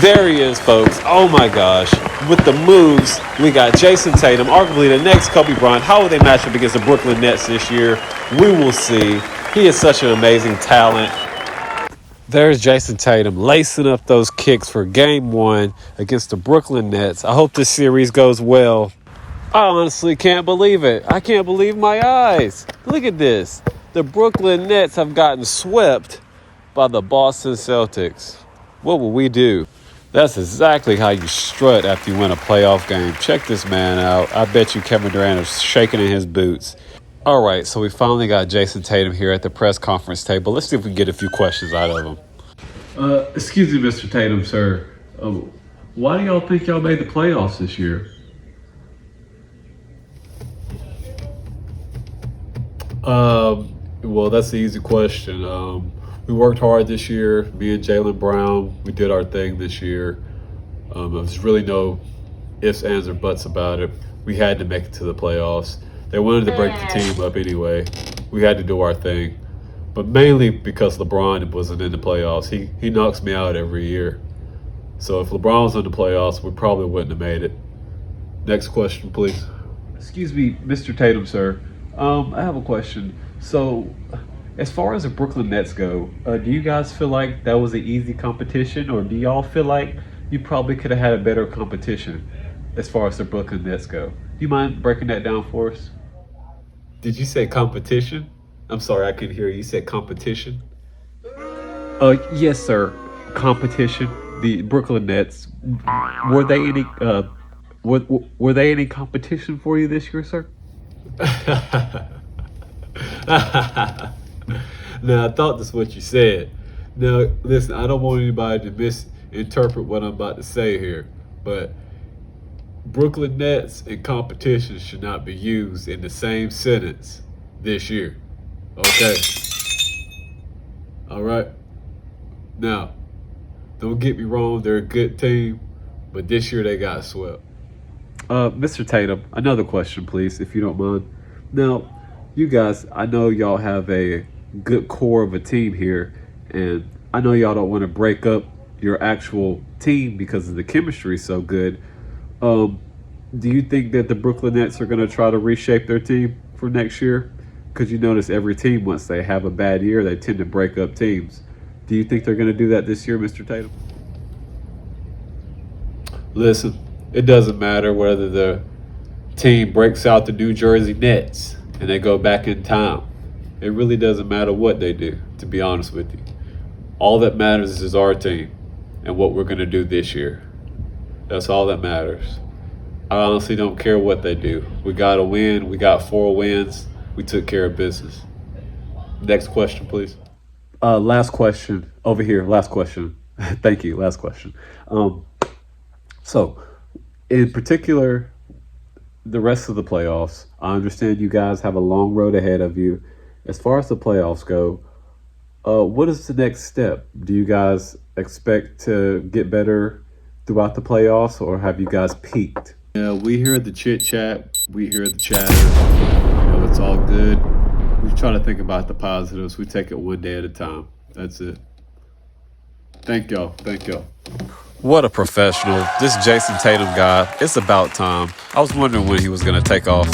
There he is, folks. Oh my gosh. With the moves, we got Jason Tatum, arguably the next Kobe Bryant. How will they match up against the Brooklyn Nets this year? We will see. He is such an amazing talent. There's Jason Tatum lacing up those kicks for game one against the Brooklyn Nets. I hope this series goes well. I honestly can't believe it. I can't believe my eyes. Look at this. The Brooklyn Nets have gotten swept by the Boston Celtics. What will we do? That's exactly how you strut after you win a playoff game. Check this man out. I bet you Kevin Durant is shaking in his boots. All right, so we finally got Jason Tatum here at the press conference table. Let's see if we can get a few questions out of him. Excuse me, Mr. Tatum, sir. Why do y'all think y'all made the playoffs this year? Well, that's the easy question. We worked hard this year. Me and Jaylen Brown, we did our thing this year. There's really no ifs, ands, or buts about it. We had to make it to the playoffs. They wanted to break the team up anyway. We had to do our thing. But mainly because LeBron wasn't in the playoffs. He knocks me out every year. So if LeBron was in the playoffs, we probably wouldn't have made it. Next question, please. Excuse me, Mr. Tatum, sir. I have a question. So, as far as the Brooklyn Nets go, do you guys feel like that was an easy competition, or do y'all feel like you probably could have had a better competition as far as the Brooklyn Nets go? Do you mind breaking that down for us? Did you say competition? I'm sorry, I couldn't hear you. You said competition? Yes, sir. Competition. The Brooklyn Nets. Were they any? Were they any competition for you this year, sir? Now, I thought that's what you said. Now, listen, I don't want anybody to misinterpret what I'm about to say here, but Brooklyn Nets and competition should not be used in the same sentence this year. Okay? All right? Now, don't get me wrong, they're a good team, but this year they got swept. Mr. Tatum, another question, please, if you don't mind. Now, you guys, I know y'all have a good core of a team here, and I know y'all don't want to break up your actual team because of the chemistry so good. Do you think that the Brooklyn Nets are going to try to reshape their team for next year? Because you notice every team, once they have a bad year, they tend to break up teams. Do you think they're going to do that this year, Mr. Tatum? Listen, it doesn't matter whether the team breaks out the New Jersey Nets and they go back in time. It really doesn't matter what they do, to be honest with you. All that matters is our team and what we're going to do this year. That's all that matters. I honestly don't care what they do. We got a win. We got 4 wins. We took care of business. Next question, please. Last question. Over here. Last question. Thank you. Last question. So, in particular, the rest of the playoffs, I understand you guys have a long road ahead of you. As far as the playoffs go, what is the next step? Do you guys expect to get better throughout the playoffs, or have you guys peaked? Yeah, we hear the chit chat, we hear the chatter. It's all good. We try to think about the positives. We take it one day at a time. That's it. Thank y'all. Thank y'all. What a professional. This Jason Tatum guy, it's about time. I was wondering when he was going to take off.